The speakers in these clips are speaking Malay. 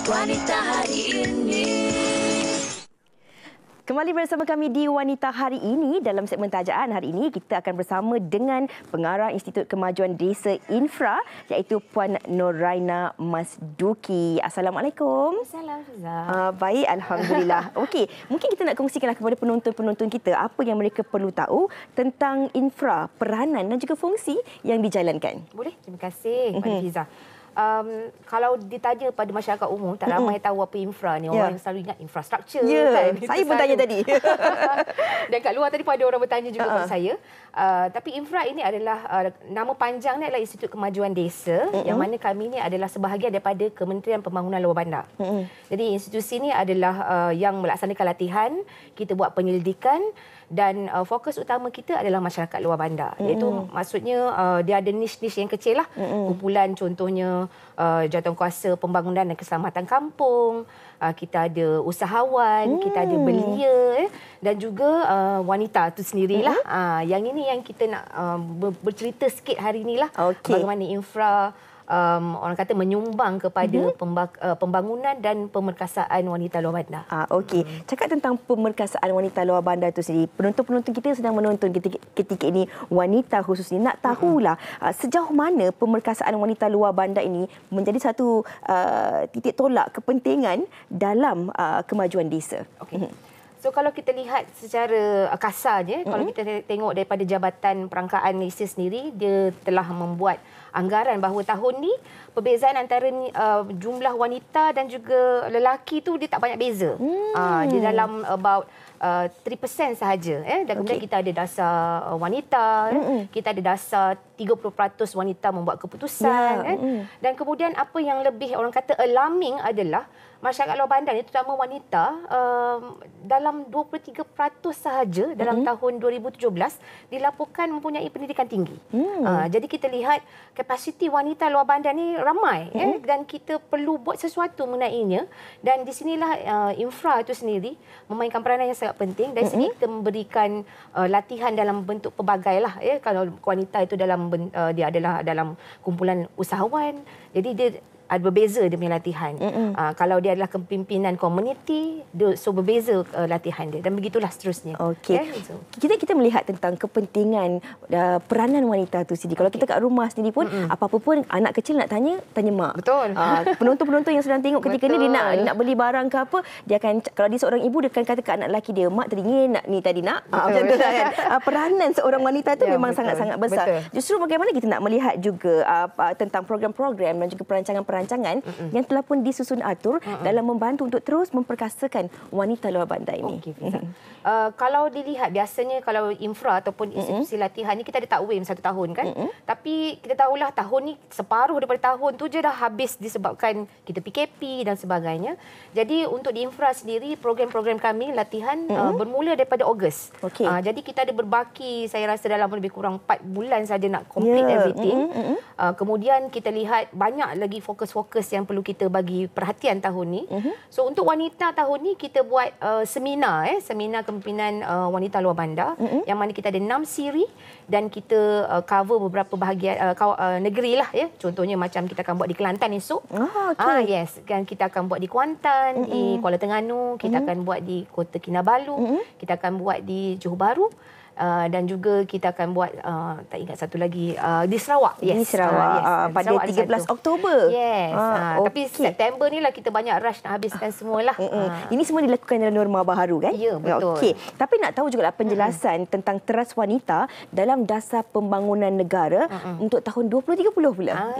Wanita Hari Ini. Kembali bersama kami di Wanita Hari Ini. Dalam segmen tajaan hari ini, kita akan bersama dengan Pengarah Institut Kemajuan Desa Infra, iaitu Puan Noraina Masduki. Assalamualaikum. Assalamualaikum. Baik, Alhamdulillah. Okey, mungkin kita nak kongsikanlah kepada penonton-penonton kita apa yang mereka perlu tahu tentang infra, peranan dan juga fungsi yang dijalankan. Boleh? Terima kasih, Puan Fiza. Kalau ditanya pada masyarakat umum, tak ramai tahu apa infra ni. Orang selalu ingat infrastruktur. Kan? Saya pun tanya tadi. Dan kat luar tadi pun ada orang bertanya juga kepada saya. Tapi infra ini adalah, nama panjang ni adalah Institut Kemajuan Desa, yang mana kami ni adalah sebahagian daripada Kementerian Pembangunan Luar Bandar. Jadi institusi ini adalah yang melaksanakan latihan, kita buat penyelidikan, dan fokus utama kita adalah masyarakat luar bandar. Iaitu maksudnya dia ada niche-niche yang kecil lah. Kumpulan contohnya jawatankuasa pembangunan dan keselamatan kampung, kita ada usahawan, kita ada belia, dan juga wanita itu sendirilah. Yang ini yang kita nak bercerita sikit hari inilah. Bagaimana infra orang kata menyumbang kepada pembangunan dan pemerkasaan wanita luar bandar. Okey. Cakap tentang pemerkasaan wanita luar bandar itu sendiri, penonton-penonton kita sedang menonton ketika ini, wanita khususnya, nak tahulah sejauh mana pemerkasaan wanita luar bandar ini menjadi satu titik tolak kepentingan dalam kemajuan desa. Okey. So kalau kita lihat secara kasarnya, kalau kita tengok daripada Jabatan Perangkaan Malaysia sendiri, dia telah membuat anggaran bahawa tahun ni perbezaan antara jumlah wanita dan juga lelaki tu dia tak banyak beza. Dia dalam about 3% sahaja. Dan kemudian kita ada dasar wanita, kita ada dasar 30% wanita membuat keputusan. Dan kemudian apa yang lebih orang kata alarming adalah masyarakat luar bandar ni, terutama wanita, dalam 23% sahaja dalam tahun 2017 dilaporkan mempunyai pendidikan tinggi. Jadi kita lihat kapasiti wanita luar bandar ni ramai, dan kita perlu buat sesuatu mengenainya. Dan di sinilah infra itu sendiri memainkan peranan yang sangat penting. Dari sini kita memberikan latihan dalam bentuk pelbagai lah. Kalau wanita itu dia adalah dalam kumpulan usahawan, jadi dia ada berbeza dia punya latihan. Kalau dia adalah kepimpinan komuniti, so berbeza latihan dia, dan begitulah seterusnya. Okey. Kita melihat tentang kepentingan peranan wanita tu sendiri. Kalau kita kat rumah sendiri pun, apa-apa pun anak kecil nak tanya mak. Betul. Penonton-penonton yang sedang tengok ketika ni, dia nak beli barang ke apa, dia akan, kalau dia seorang ibu, dia akan kata kat anak lelaki dia, mak teringin nak ni tadi nak. Macam tu kan. Peranan seorang wanita tu memang sangat-sangat besar. Justru bagaimana kita nak melihat juga tentang program-program dan juga perancangan yang telah pun disusun atur dalam membantu untuk terus memperkasakan wanita luar bandar ini. Kalau dilihat biasanya kalau infra ataupun institusi latihan ni, kita ada takwim 1 tahun kan. Tapi kita tahulah tahun ni separuh daripada tahun tu je dah habis disebabkan kita PKP dan sebagainya. Jadi untuk di infra sendiri, program-program kami latihan bermula daripada Ogos. Jadi kita ada berbaki, saya rasa dalam lebih kurang 4 bulan saja nak complete everything. Kemudian kita lihat banyak lagi fokus yang perlu kita bagi perhatian tahun ni. So untuk wanita tahun ni kita buat seminar kepimpinan wanita luar bandar, yang mana kita ada 6 siri dan kita cover beberapa bahagian negeri lah. Contohnya macam kita akan buat di Kelantan esok. Dan kita akan buat di Kuantan, di Kuala Terengganu, kita akan buat di Kota Kinabalu, kita akan buat di Johor Bahru. Dan juga kita akan buat tak ingat satu lagi di Sarawak. Di Sarawak pada Sarawak 13 Oktober. Tapi September ni lah kita banyak rush nak habiskan semualah. Ini semua dilakukan dalam norma baharu kan? Ya, betul. Tapi nak tahu juga penjelasan tentang teras wanita dalam dasar pembangunan negara untuk tahun 2030 pula.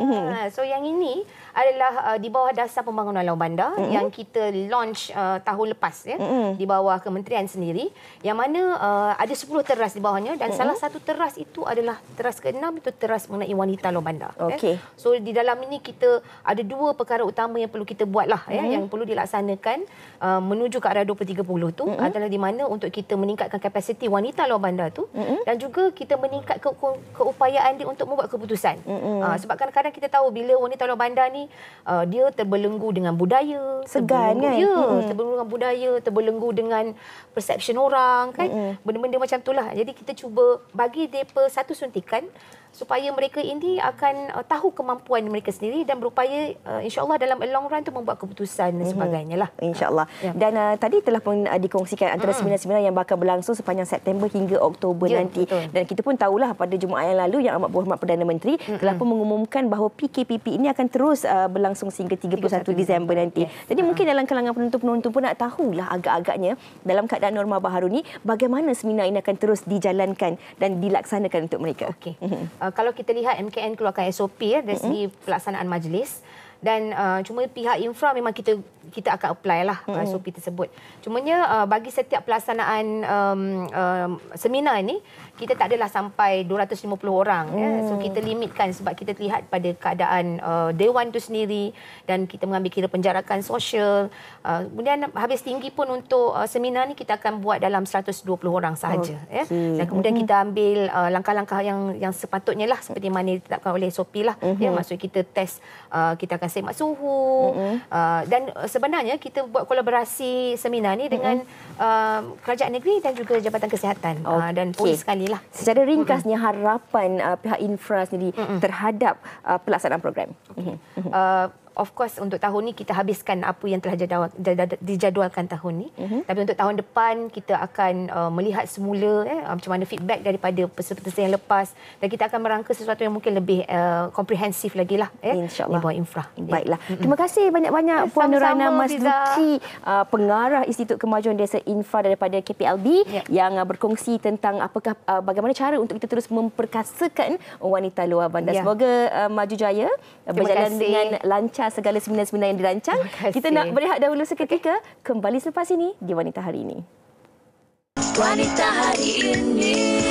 So yang ini adalah di bawah dasar pembangunan luar bandar yang kita launch tahun lepas di bawah kementerian sendiri, yang mana ada 10 teras di bawahnya, dan salah satu teras itu adalah teras ke-6, itu teras mengenai wanita luar bandar. So di dalam ini kita ada 2 perkara utama yang perlu kita buatlah, yang perlu dilaksanakan menuju ke arah 2030 tu, adalah di mana untuk kita meningkatkan kapasiti wanita luar bandar tu, dan juga kita meningkat keupayaan dia untuk membuat keputusan. Sebab kadang-kadang kita tahu bila wanita luar bandar ni dia terbelenggu dengan budaya, segan kan? Terbelenggu dengan budaya, terbelenggu dengan persepsi orang kan, benda-benda macam itulah. Jadi kita cuba bagi mereka satu suntikan supaya mereka ini akan tahu kemampuan mereka sendiri dan berupaya insya-Allah dalam long run tu membuat keputusan dan sebagainya lah. InsyaAllah. Ya. Dan tadi telah pun dikongsikan antara seminar-seminar yang bakal berlangsung sepanjang September hingga Oktober nanti. Betul. Dan kita pun tahulah pada Jumaat yang lalu yang amat berhormat Perdana Menteri telah pun mengumumkan bahawa PKPP ini akan terus berlangsung sehingga 31 Disember nanti. Jadi mungkin dalam kalangan penonton-penonton pun nak tahulah agak-agaknya dalam keadaan norma baharu ni bagaimana seminar ini akan terus dijalankan dan dilaksanakan untuk mereka. Okey. Kalau kita lihat MKN keluarkan SOP dari segi pelaksanaan majlis dan cuma pihak infra memang kita akan apply lah SOP tersebut. Cumanya bagi setiap pelaksanaan seminar ni kita tak adalah sampai 250 orang. So kita limitkan sebab kita lihat pada keadaan dewan tu sendiri dan kita mengambil kira penjarakan sosial. Kemudian habis tinggi pun untuk seminar ni kita akan buat dalam 120 orang sahaja. Dan kemudian kita ambil langkah-langkah yang sepatutnya lah seperti mana ditetapkan oleh SOP lah. Maksud kita test, kita akan semak suhu dan sebenarnya kita buat kolaborasi seminar ni dengan kerajaan negeri dan juga Jabatan Kesihatan dan polis sekali lah. Secara ringkasnya harapan pihak infra sendiri terhadap pelaksanaan program. Of course untuk tahun ni kita habiskan apa yang telah dijadualkan tahun ni. Tapi untuk tahun depan kita akan melihat semula macam mana feedback daripada peserta-peserta yang lepas dan kita akan merangka sesuatu yang mungkin lebih komprehensif lagi lah InsyaAllah. di bawah infra. Baiklah. Terima kasih banyak-banyak Puan Nurhana Masduki, pengarah Institut Kemajuan Desa Infra daripada KPLB yang berkongsi tentang bagaimana cara untuk kita terus memperkasakan wanita luar bandar. Semoga maju jaya, berjalan dengan lancar segala seminar-seminar yang dirancang. Kita nak berehat dahulu seketika. Kembali selepas ini di Wanita Hari Ini. Wanita Hari Ini.